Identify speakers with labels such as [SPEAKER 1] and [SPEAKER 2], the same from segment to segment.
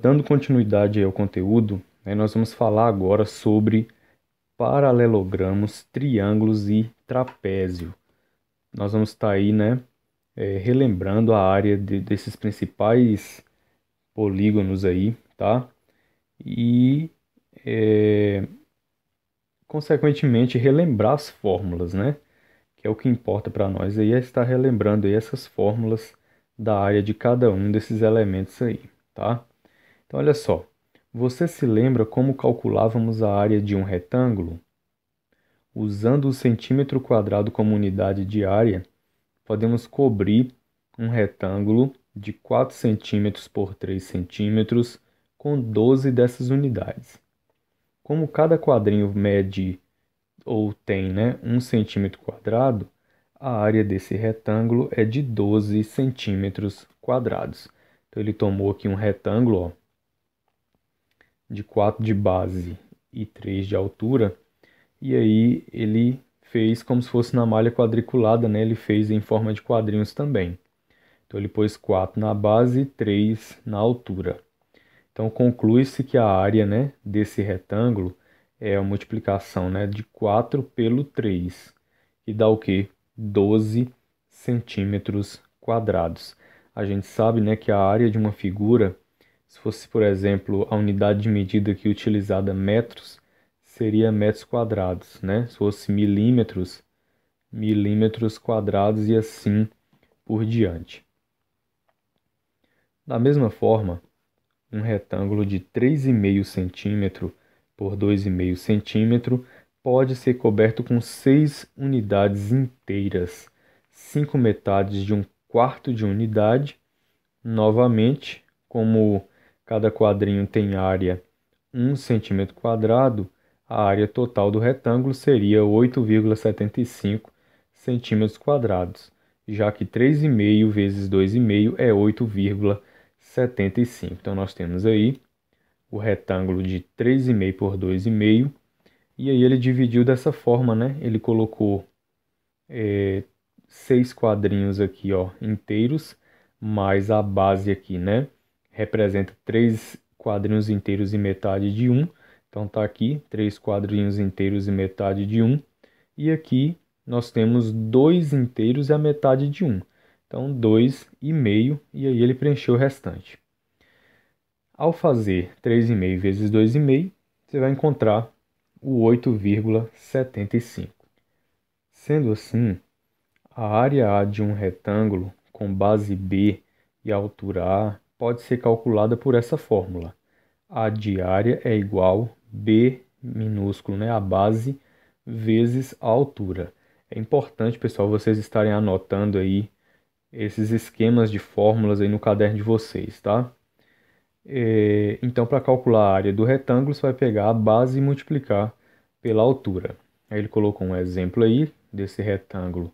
[SPEAKER 1] dando continuidade ao conteúdo, né, nós vamos falar agora sobre paralelogramos, triângulos e trapézio. Nós vamos estar aí, né, relembrando a área desses principais polígonos aí, tá? E, consequentemente, relembrar as fórmulas, né? Que é o que importa para nós aí, é estar relembrando aí essas fórmulas da área de cada um desses elementos aí, tá? Então, olha só. Você se lembra como calculávamos a área de um retângulo? Usando o centímetro quadrado como unidade de área, podemos cobrir um retângulo de 4 centímetros por 3 centímetros com 12 dessas unidades. Como cada quadrinho mede ou tem, né, 1 centímetro quadrado, a área desse retângulo é de 12 centímetros quadrados. Então ele tomou aqui um retângulo, ó, de 4 de base e 3 de altura, e aí ele fez como se fosse na malha quadriculada, né? Ele fez em forma de quadrinhos também. Então ele pôs 4 na base e 3 na altura. Então conclui-se que a área, né, desse retângulo é a multiplicação, né, de 4 pelo 3, que dá o quê? 12 centímetros quadrados. A gente sabe, né, que a área de uma figura, se fosse, por exemplo, a unidade de medida aqui utilizada metros, seria metros quadrados, né? Se fosse milímetros, milímetros quadrados e assim por diante. Da mesma forma, um retângulo de 3,5 centímetro por 2,5 centímetro pode ser coberto com 6 unidades inteiras, 5 metades de um quarto de unidade. Novamente, como cada quadrinho tem área 1 centímetro quadrado, a área total do retângulo seria 8,75 centímetros quadrados, já que 3,5 vezes 2,5 é 8,75. Então, nós temos aí o retângulo de 3,5 por 2,5, e aí ele dividiu dessa forma, né? Ele colocou 6 quadrinhos aqui, ó, inteiros, mais a base aqui, né? Representa 3 quadrinhos inteiros e metade de um. Então tá aqui 3 quadrinhos inteiros e metade de um. E aqui nós temos 2 inteiros e a metade de um. Então 2,5, e aí ele preencheu o restante. Ao fazer 3,5 vezes 2,5, você vai encontrar o 8,75. Sendo assim, a área A de um retângulo com base B e altura A pode ser calculada por essa fórmula. A de área é igual B minúsculo, né, a base, vezes a altura. É importante, pessoal, vocês estarem anotando aí esses esquemas de fórmulas aí no caderno de vocês, tá? Então, para calcular a área do retângulo, você vai pegar a base e multiplicar pela altura. Aí ele colocou um exemplo aí desse retângulo.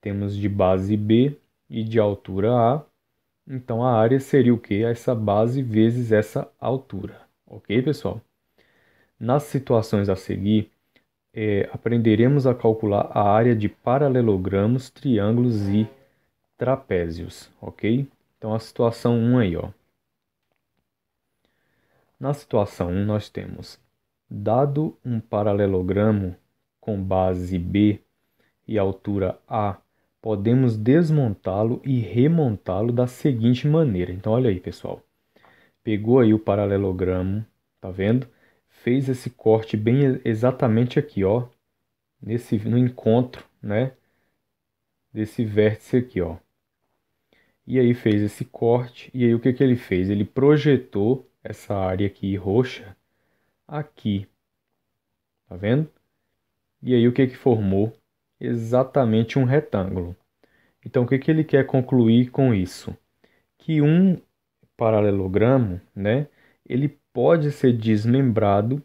[SPEAKER 1] Temos de base B e de altura A. Então, a área seria o quê? Essa base vezes essa altura. Ok, pessoal? Nas situações a seguir, aprenderemos a calcular a área de paralelogramos, triângulos e trapézios. Ok? Então, a situação 1 aí, ó. Na situação 1, nós temos, dado um paralelogramo com base B e altura A, podemos desmontá-lo e remontá-lo da seguinte maneira. Então, olha aí, pessoal. Pegou aí o paralelogramo, tá vendo? Fez esse corte bem exatamente aqui, ó, no encontro, né, desse vértice aqui, ó. E aí fez esse corte, e aí o que que ele fez? Ele projetou essa área aqui roxa aqui, tá vendo? E aí o que que formou? Exatamente um retângulo. Então, o que que ele quer concluir com isso? Que um paralelogramo, né, ele pode ser desmembrado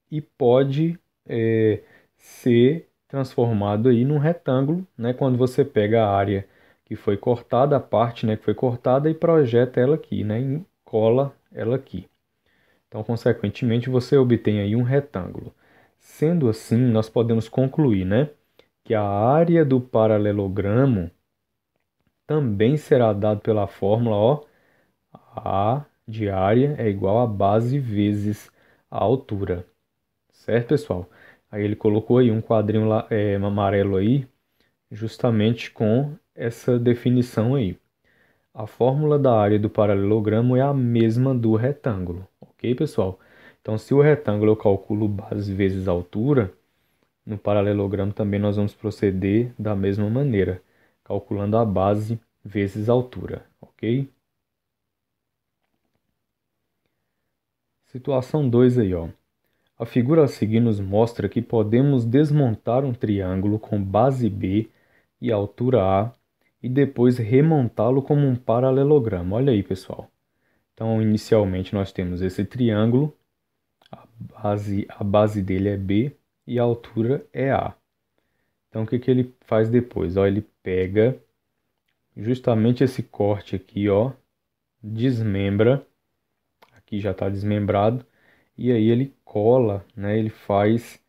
[SPEAKER 1] e pode ser transformado aí num retângulo, né, quando você pega a área que foi cortada, a parte, né, que foi cortada, e projeta ela aqui, né, e cola ela aqui. Então, consequentemente, você obtém aí um retângulo. Sendo assim, nós podemos concluir, né, que a área do paralelogramo também será dado pela fórmula, ó, A de área é igual a base vezes a altura. Certo, pessoal? Aí ele colocou aí um quadrinho lá, amarelo aí, justamente com essa definição aí. A fórmula da área do paralelogramo é a mesma do retângulo, ok, pessoal? Então, se o retângulo eu calculo base vezes altura, no paralelogramo também nós vamos proceder da mesma maneira, calculando a base vezes a altura, ok? Situação 2 aí, ó. A figura a seguir nos mostra que podemos desmontar um triângulo com base B e altura A e depois remontá-lo como um paralelogramo. Olha aí, pessoal. Então, inicialmente nós temos esse triângulo, a base dele é B e a altura é A. Então, o que que ele faz depois? Ó, ele pega justamente esse corte aqui, ó, desmembra, aqui já está desmembrado, e aí ele cola, né? Ele faz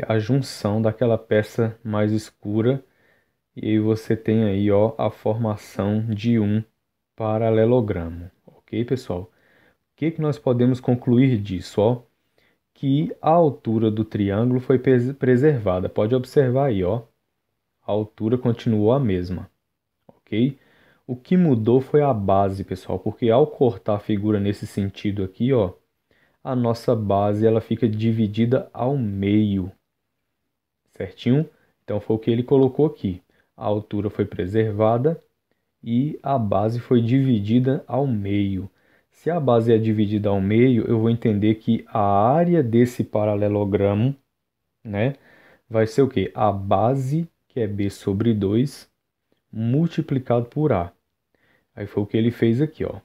[SPEAKER 1] a junção daquela peça mais escura, e aí você tem aí, ó, a formação de um paralelogramo, ok, pessoal? O que que nós podemos concluir disso, ó? Que a altura do triângulo foi preservada. Pode observar aí, ó, a altura continuou a mesma, ok? O que mudou foi a base, pessoal, porque ao cortar a figura nesse sentido aqui, ó, a nossa base ela fica dividida ao meio, certinho? Então foi o que ele colocou aqui. A altura foi preservada e a base foi dividida ao meio. Se a base é dividida ao meio, eu vou entender que a área desse paralelogramo, né, vai ser o quê? A base, que é B sobre 2, multiplicado por A. Aí foi o que ele fez aqui, ó.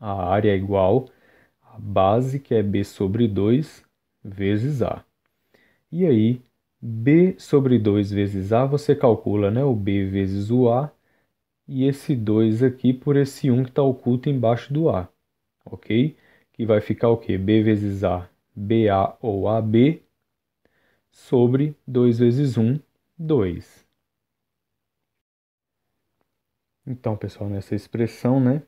[SPEAKER 1] A área é igual a base, que é B sobre 2, vezes A. E aí, B sobre 2 vezes A, você calcula, né, o B vezes o A, e esse 2 aqui por esse 1 que está oculto embaixo do A, ok? Que vai ficar o quê? B vezes A, BA ou AB, sobre 2 vezes 1, 2. Então, pessoal, nessa expressão, né,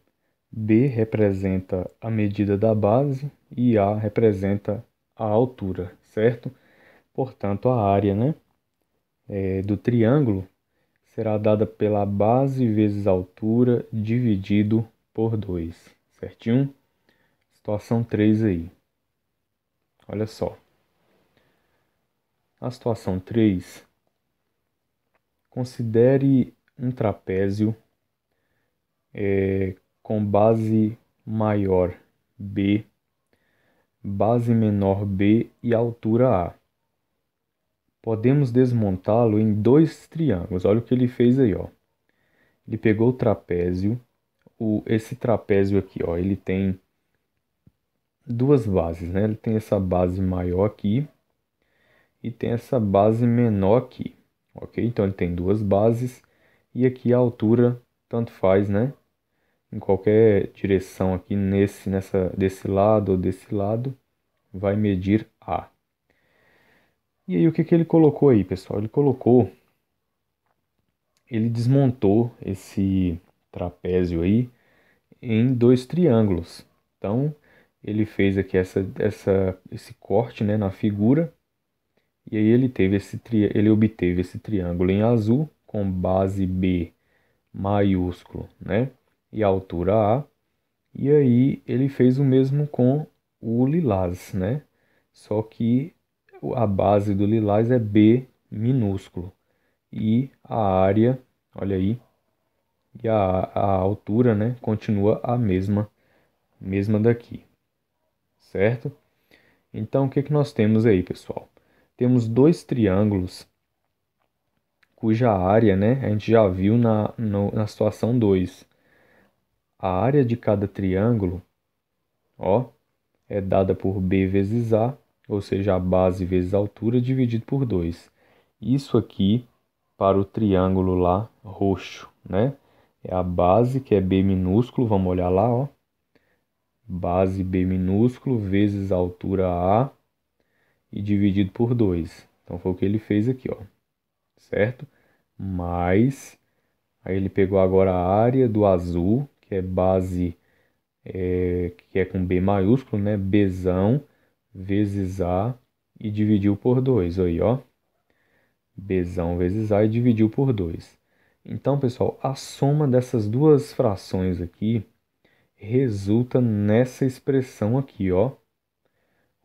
[SPEAKER 1] B representa a medida da base e A representa a altura, certo? Portanto, a área, né, do triângulo será dada pela base vezes a altura dividido por 2, certinho? Situação 3 aí. Olha só. A situação 3, considere um trapézio com base maior B, base menor B e altura A. Podemos desmontá-lo em dois triângulos. Olha o que ele fez aí, ó. Ele pegou o trapézio, esse trapézio aqui, ó, ele tem duas bases, né? Ele tem essa base maior aqui e tem essa base menor aqui, ok? Então ele tem duas bases e aqui a altura tanto faz, né? Em qualquer direção aqui desse lado ou desse lado vai medir A. E aí o que que ele colocou aí, pessoal? Ele desmontou esse trapézio aí em dois triângulos. Então ele fez aqui esse corte, né, na figura. E aí ele obteve esse triângulo em azul com base B maiúsculo, né? E altura A. E aí ele fez o mesmo com o lilás, né? Só que a base do lilás é B minúsculo. E a área, olha aí, e a altura, né, continua a mesma daqui, certo? Então, o que que nós temos aí, pessoal? Temos dois triângulos cuja área, né, a gente já viu na situação 2. A área de cada triângulo, ó, é dada por B vezes A, ou seja, a base vezes a altura dividido por 2. Isso aqui para o triângulo lá roxo, né? É a base, que é B minúsculo, vamos olhar lá, ó. Base B minúsculo vezes a altura A e dividido por 2. Então foi o que ele fez aqui, ó. Certo? Mais, aí ele pegou agora a área do azul, que é base, que é com B maiúsculo, né? Bzão vezes A e dividiu por 2, aí, ó. Bzão vezes A e dividiu por 2. Então, pessoal, a soma dessas duas frações aqui resulta nessa expressão aqui, ó.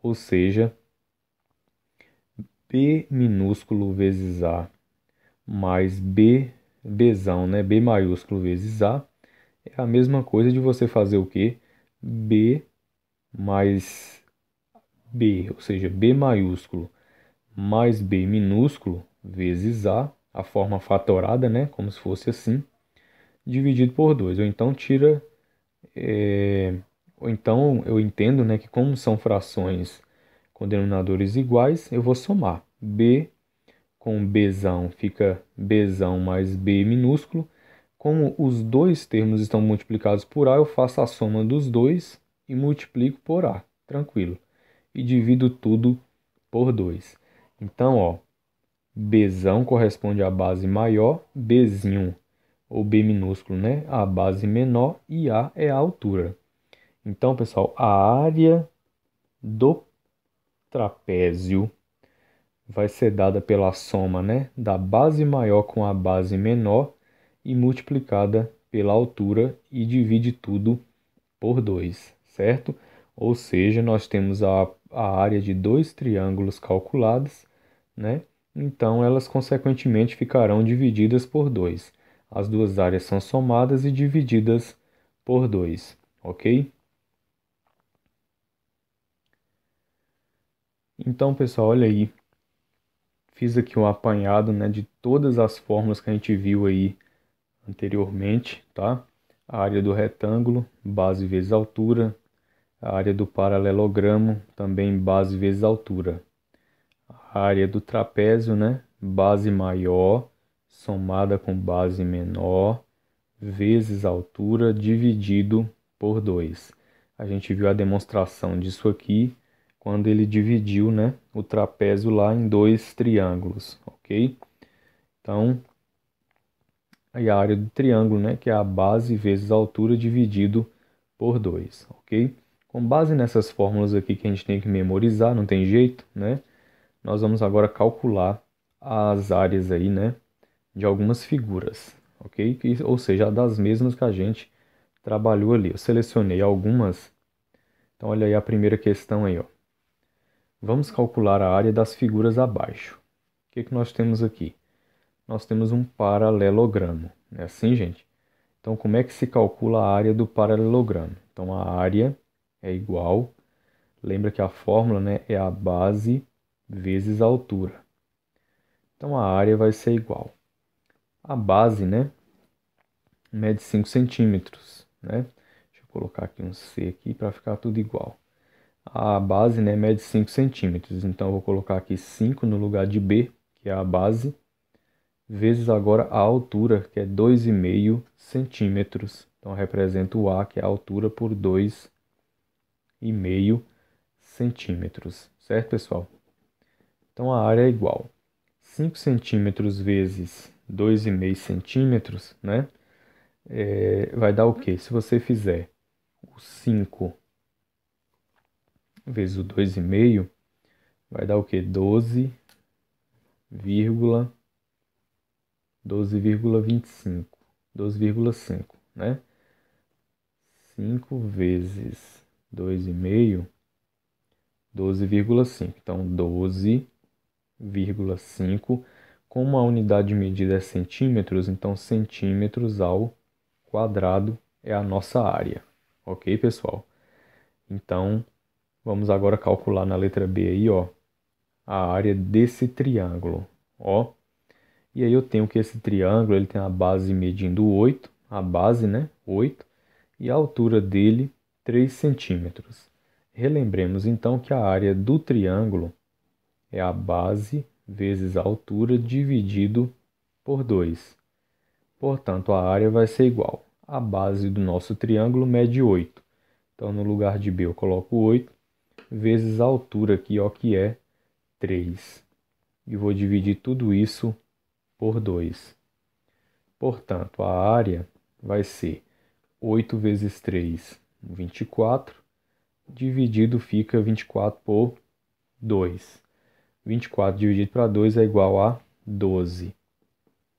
[SPEAKER 1] Ou seja, B minúsculo vezes A mais Bzão, né? B maiúsculo vezes A é a mesma coisa de você fazer o quê? B mais B, ou seja, B maiúsculo mais B minúsculo vezes a forma fatorada, né? Como se fosse assim, dividido por 2. Ou então tira, ou então eu entendo, né, que como são frações com denominadores iguais, eu vou somar. B com Bzão fica Bzão mais B minúsculo. Como os dois termos estão multiplicados por A, eu faço a soma dos dois e multiplico por A, tranquilo. E divido tudo por 2. Então, ó, Bzão corresponde à base maior, Bzinho, ou B minúsculo, né? A base menor e A é a altura. Então, pessoal, a área do trapézio vai ser dada pela soma, né, da base maior com a base menor e multiplicada pela altura e divide tudo por 2, certo? Ou seja, nós temos a área de dois triângulos calculadas, né? Então, elas consequentemente ficarão divididas por 2. As duas áreas são somadas e divididas por 2, ok? Então, pessoal, olha aí. Fiz aqui um apanhado, né, de todas as fórmulas que a gente viu aí anteriormente, tá? A área do retângulo, base vezes altura. A área do paralelogramo, também base vezes altura. A área do trapézio, né? Base maior somada com base menor vezes altura dividido por 2. A gente viu a demonstração disso aqui quando ele dividiu, né, o trapézio lá em dois triângulos, ok? Então, aí a área do triângulo, né, que é a base vezes a altura dividido por 2, ok? Com base nessas fórmulas aqui que a gente tem que memorizar, não tem jeito, né? Nós vamos agora calcular as áreas aí, né, de algumas figuras, ok? Ou seja, das mesmas que a gente trabalhou ali. Eu selecionei algumas. Então, olha aí a primeira questão aí, ó. Vamos calcular a área das figuras abaixo. O que que nós temos aqui? Nós temos um paralelogramo. É assim, gente? Então, como é que se calcula a área do paralelogramo? Então, a área é igual. Lembra que a fórmula, né, é a base vezes a altura. Então, a área vai ser igual. A base, né, mede 5 centímetros, né? Deixa eu colocar aqui um C aqui para ficar tudo igual. A base, né, mede 5 centímetros. Então, eu vou colocar aqui 5 no lugar de B, que é a base, vezes agora a altura, que é 2,5 centímetros. Então, eu represento o A, que é a altura, por 2,5 centímetros. Certo, pessoal? Então, a área é igual 5 centímetros vezes 2,5 centímetros, né? Vai dar o quê? Se você fizer o 5 vezes o 2,5, vai dar o quê? 12,25. 12,5, né? 5 vezes 2,5, 12,5. Então, 12,5. Como a unidade de medida é centímetros, então centímetros ao quadrado é a nossa área. Ok, pessoal? Então, vamos agora calcular na letra B aí, ó, a área desse triângulo, ó. E aí eu tenho que esse triângulo, ele tem a base medindo 8, a base, né, 8, e a altura dele 3 centímetros. Relembremos então que a área do triângulo é a base vezes a altura dividido por 2. Portanto, a área vai ser igual. A base do nosso triângulo mede 8. Então, no lugar de B eu coloco 8 vezes a altura aqui, ó, que é 3. E vou dividir tudo isso por 2. Portanto, a área vai ser 8 vezes 3, 24. Dividido fica 24 por 2. 24 dividido para 2 é igual a 12.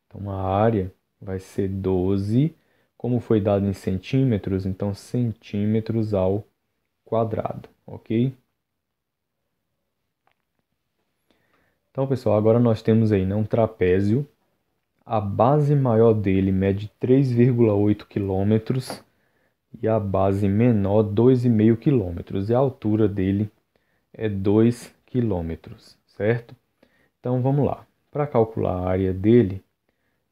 [SPEAKER 1] Então, a área vai ser 12, como foi dado em centímetros, então centímetros ao quadrado, ok? Então, pessoal, agora nós temos aí, né, um trapézio. A base maior dele mede 3,8 quilômetros e a base menor 2,5 quilômetros. E a altura dele é 2 quilômetros, certo? Então, vamos lá. Para calcular a área dele,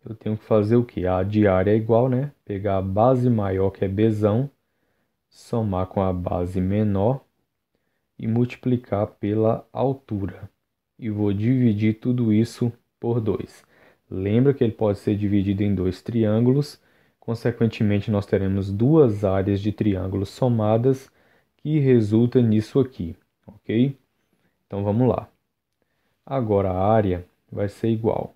[SPEAKER 1] eu tenho que fazer o quê? A de área é igual, né? Pegar a base maior, que é Bzão, somar com a base menor e multiplicar pela altura. E vou dividir tudo isso por 2. Lembra que ele pode ser dividido em dois triângulos. Consequentemente, nós teremos duas áreas de triângulos somadas, que resulta nisso aqui, ok? Então, vamos lá. Agora, a área vai ser igual.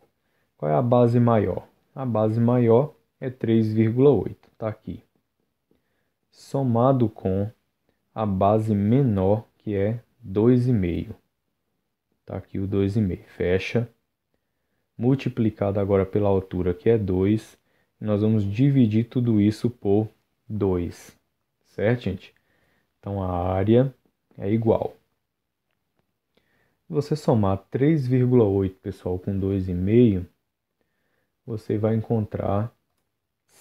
[SPEAKER 1] Qual é a base maior? A base maior é 3,8, está aqui. Somado com a base menor, que é 2,5. Está aqui o 2,5. Fecha. Multiplicado agora pela altura, que é 2. Nós vamos dividir tudo isso por 2. Certo, gente? Então, a área é igual. Se você somar 3,8, pessoal, com 2,5, você vai encontrar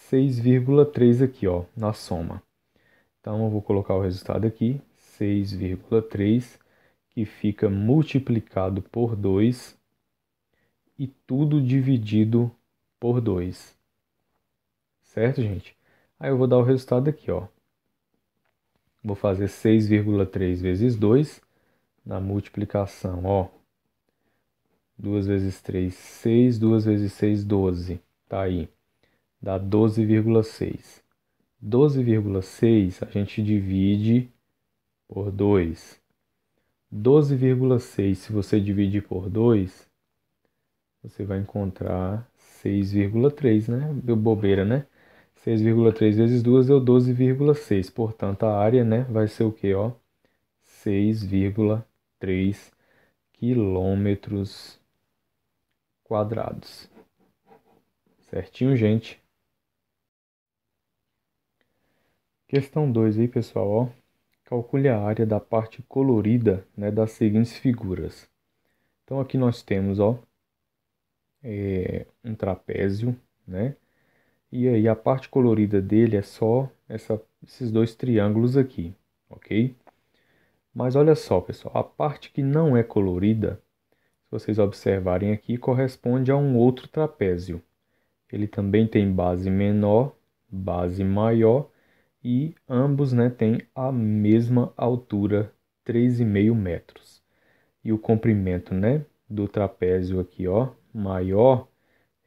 [SPEAKER 1] 6,3 aqui, ó, na soma. Então, eu vou colocar o resultado aqui, 6,3, que fica multiplicado por 2 e tudo dividido por 2. Certo, gente? Aí eu vou dar o resultado aqui, ó. Vou fazer 6,3 vezes 2 na multiplicação, ó. 2 vezes 3, 6. 2 vezes 6, 12. Tá aí. Dá 12,6. 12,6 a gente divide por 2. 12,6, se você dividir por 2, você vai encontrar 6,3, né? Deu bobeira, né? 6,3 vezes 2 deu 12,6. Portanto, a área, né, vai ser o quê, ó? 6,3 quilômetros quadrados. Certinho, gente? Questão 2 aí, pessoal, ó. Calcule a área da parte colorida, né, das seguintes figuras. Então, aqui nós temos, ó, um trapézio, né? E aí a parte colorida dele é só esses dois triângulos aqui, ok? Mas olha só, pessoal, a parte que não é colorida, se vocês observarem aqui, corresponde a um outro trapézio. Ele também tem base menor, base maior e ambos, né, têm a mesma altura, 3,5 metros. E o comprimento, né, do trapézio aqui, ó, maior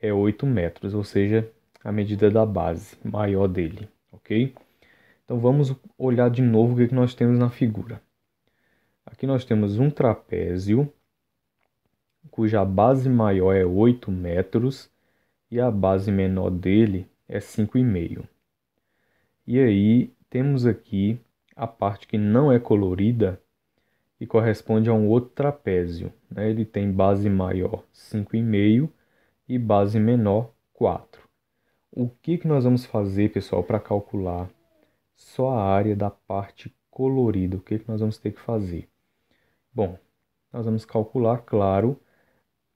[SPEAKER 1] é 8 metros, ou seja, a medida da base maior dele, ok? Então vamos olhar de novo o que nós temos na figura. Aqui nós temos um trapézio cuja base maior é 8 metros e a base menor dele é 5,5. E aí temos aqui a parte que não é colorida e corresponde a um outro trapézio, né? Ele tem base maior 5,5 e base menor 4. O que nós vamos fazer, pessoal, para calcular só a área da parte colorida? O que nós vamos ter que fazer? Bom, nós vamos calcular, claro,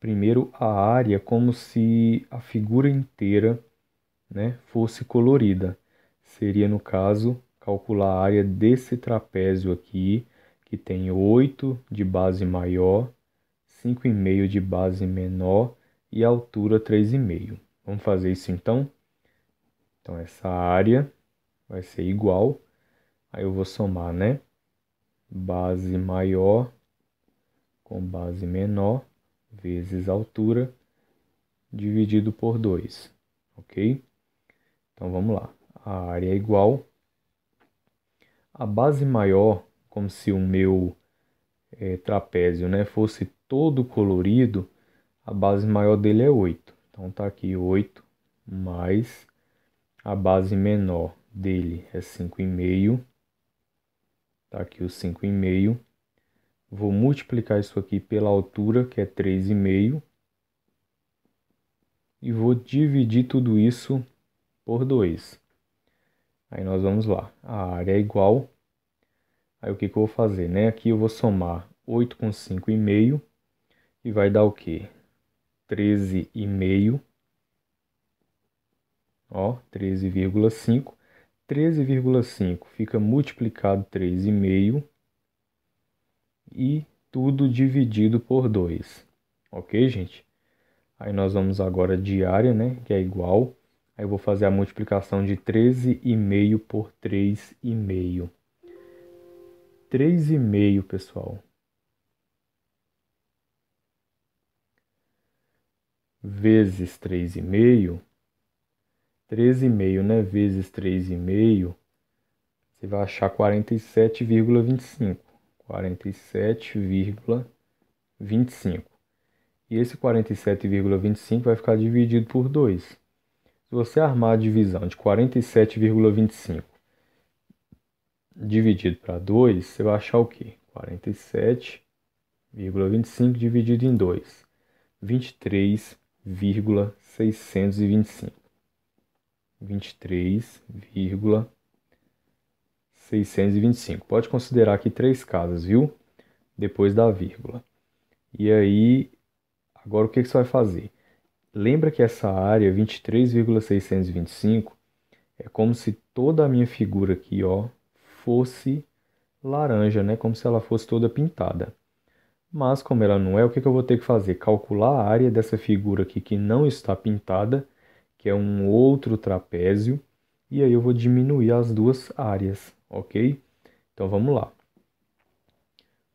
[SPEAKER 1] primeiro a área como se a figura inteira, né, fosse colorida. Seria, no caso, calcular a área desse trapézio aqui, que tem 8 de base maior, 5,5 de base menor e altura 3,5. Vamos fazer isso então? Então, essa área vai ser igual, aí eu vou somar, né? Base maior com base menor vezes altura dividido por 2, ok? Então, vamos lá. A área é igual. A base maior, como se o meu trapézio, né, fosse todo colorido, a base maior dele é 8. Então, tá aqui 8 mais a base menor dele é 5,5. Tá aqui o 5,5. Vou multiplicar isso aqui pela altura, que é 3,5. E vou dividir tudo isso por 2. Aí nós vamos lá. A área é igual. Aí o que que eu vou fazer, né? Aqui eu vou somar 8 com 5,5. E vai dar o quê? 13,5. Ó, 13,5. 13,5 fica multiplicado 3,5 e tudo dividido por 2. Ok, gente? Aí nós vamos agora de área, né? Que é igual. Aí eu vou fazer a multiplicação de 13,5 por 3,5. 3,5, pessoal, vezes 3,5. 13,5, né? Vezes 3,5. Você vai achar 47,25. 47,25. E esse 47,25 vai ficar dividido por 2. Se você armar a divisão de 47,25 dividido para 2, você vai achar o quê? 47,25 dividido em 2. 23,625. 23,625. Pode considerar aqui 3 casas, viu? Depois da vírgula. E aí, agora o que que você vai fazer? Lembra que essa área 23,625 é como se toda a minha figura aqui, ó, fosse laranja, né? Como se ela fosse toda pintada. Mas como ela não é, o que que eu vou ter que fazer? Calcular a área dessa figura aqui que não está pintada, que é um outro trapézio, e aí eu vou diminuir as duas áreas, ok? Então vamos lá.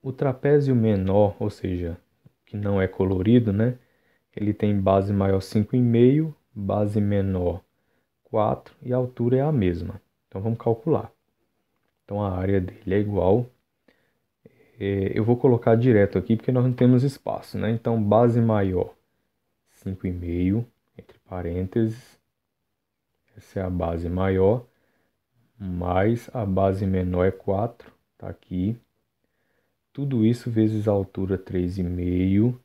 [SPEAKER 1] O trapézio menor, ou seja, que não é colorido, né? Ele tem base maior 5,5, base menor 4 e a altura é a mesma. Então vamos calcular. Então a área dele é igual. Eu vou colocar direto aqui porque nós não temos espaço, né? Então base maior 5,5, entre parênteses. Essa é a base maior, mais a base menor é 4, tá aqui. Tudo isso vezes a altura 3,5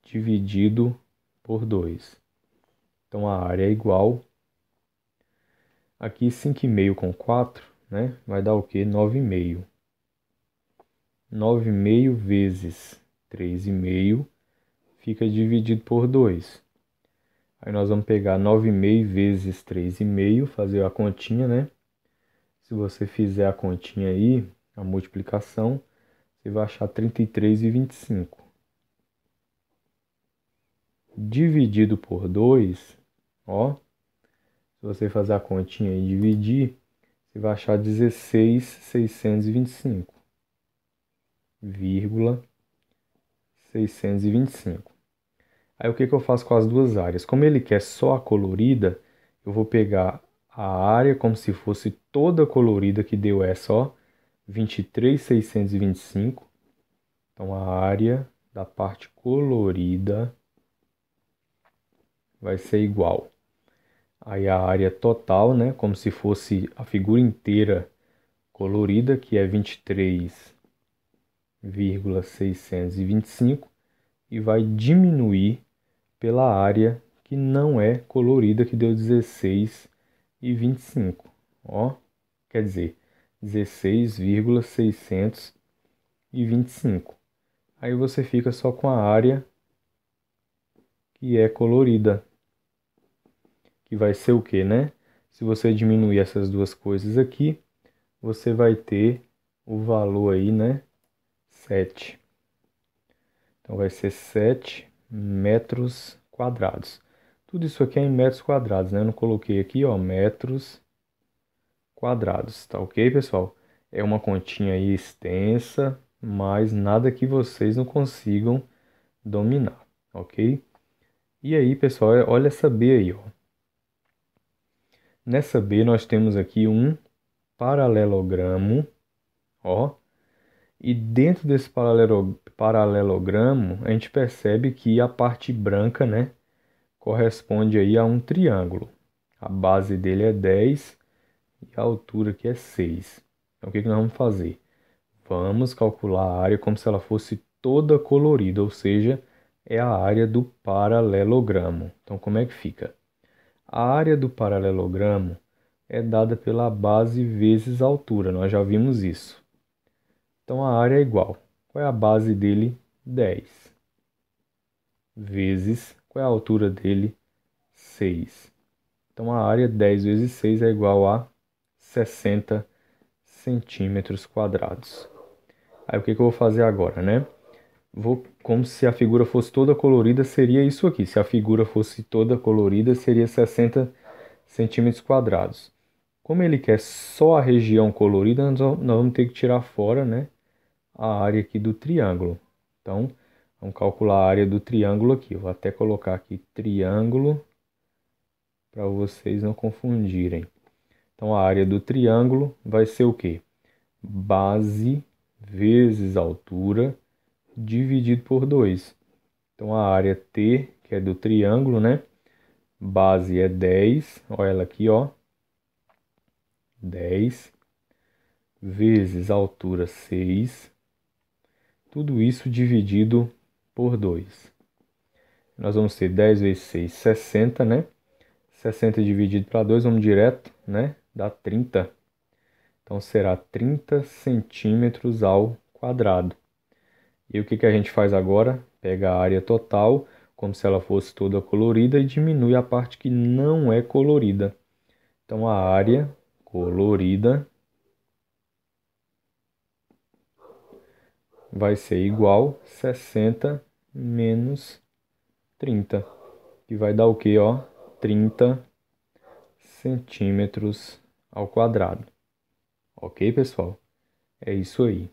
[SPEAKER 1] dividido por 2. Então a área é igual. Aqui 5,5 com 4, né? Vai dar o quê? 9,5. 9,5 vezes 3,5 fica dividido por 2. Aí nós vamos pegar 9,5 vezes 3,5, fazer a continha, né? Se você fizer a continha aí, a multiplicação, você vai achar 33,25. Dividido por 2, ó. Se você fazer a continha e dividir, você vai achar 16,625. 625. Aí o que que eu faço com as duas áreas? Como ele quer só a colorida, eu vou pegar a área como se fosse toda colorida, que deu essa, ó, 23,625. Então a área da parte colorida vai ser igual. Aí a área total, né, como se fosse a figura inteira colorida, que é 23,625, e vai diminuir pela área que não é colorida, que deu 16,25. Ó, quer dizer, 16,625. Aí você fica só com a área que é colorida, que vai ser o que, né? Se você diminuir essas duas coisas aqui, você vai ter o valor aí, né? 7. Então vai ser 7 metros quadrados. Tudo isso aqui é em metros quadrados, né? Eu não coloquei aqui, ó, metros quadrados, tá ok, pessoal? É uma continha aí extensa, mas nada que vocês não consigam dominar, ok? E aí, pessoal, olha essa B aí, ó. Nessa B nós temos aqui um paralelogramo, ó. E dentro desse paralelogramo, a gente percebe que a parte branca, né, corresponde aí a um triângulo. A base dele é 10 e a altura aqui é 6. Então, o que que nós vamos fazer? Vamos calcular a área como se ela fosse toda colorida, ou seja, é a área do paralelogramo. Então, como é que fica? A área do paralelogramo é dada pela base vezes a altura, nós já vimos isso. Então, a área é igual. Qual é a base dele? 10. Vezes, qual é a altura dele? 6. Então, a área 10 vezes 6 é igual a 60 centímetros quadrados. Aí, o que que eu vou fazer agora, né? Como se a figura fosse toda colorida, seria isso aqui. Se a figura fosse toda colorida, seria 60 centímetros quadrados. Como ele quer só a região colorida, nós vamos ter que tirar fora, né, a área aqui do triângulo. Então, vamos calcular a área do triângulo aqui. Eu vou até colocar aqui triângulo para vocês não confundirem. Então, a área do triângulo vai ser o quê? Base vezes altura dividido por 2. Então, a área T, que é do triângulo, né? Base é 10. Olha ela aqui, ó. 10 vezes altura 6. Tudo isso dividido por 2. Nós vamos ter 10 vezes 6, 60, né? 60 dividido para 2, vamos direto, né? Dá 30. Então, será 30 centímetros ao quadrado. E o que que a gente faz agora? Pega a área total, como se ela fosse toda colorida, e diminui a parte que não é colorida. Então, a área colorida vai ser igual a 60 menos 30, que vai dar o quê, ó? 30 centímetros ao quadrado. Ok, pessoal? É isso aí.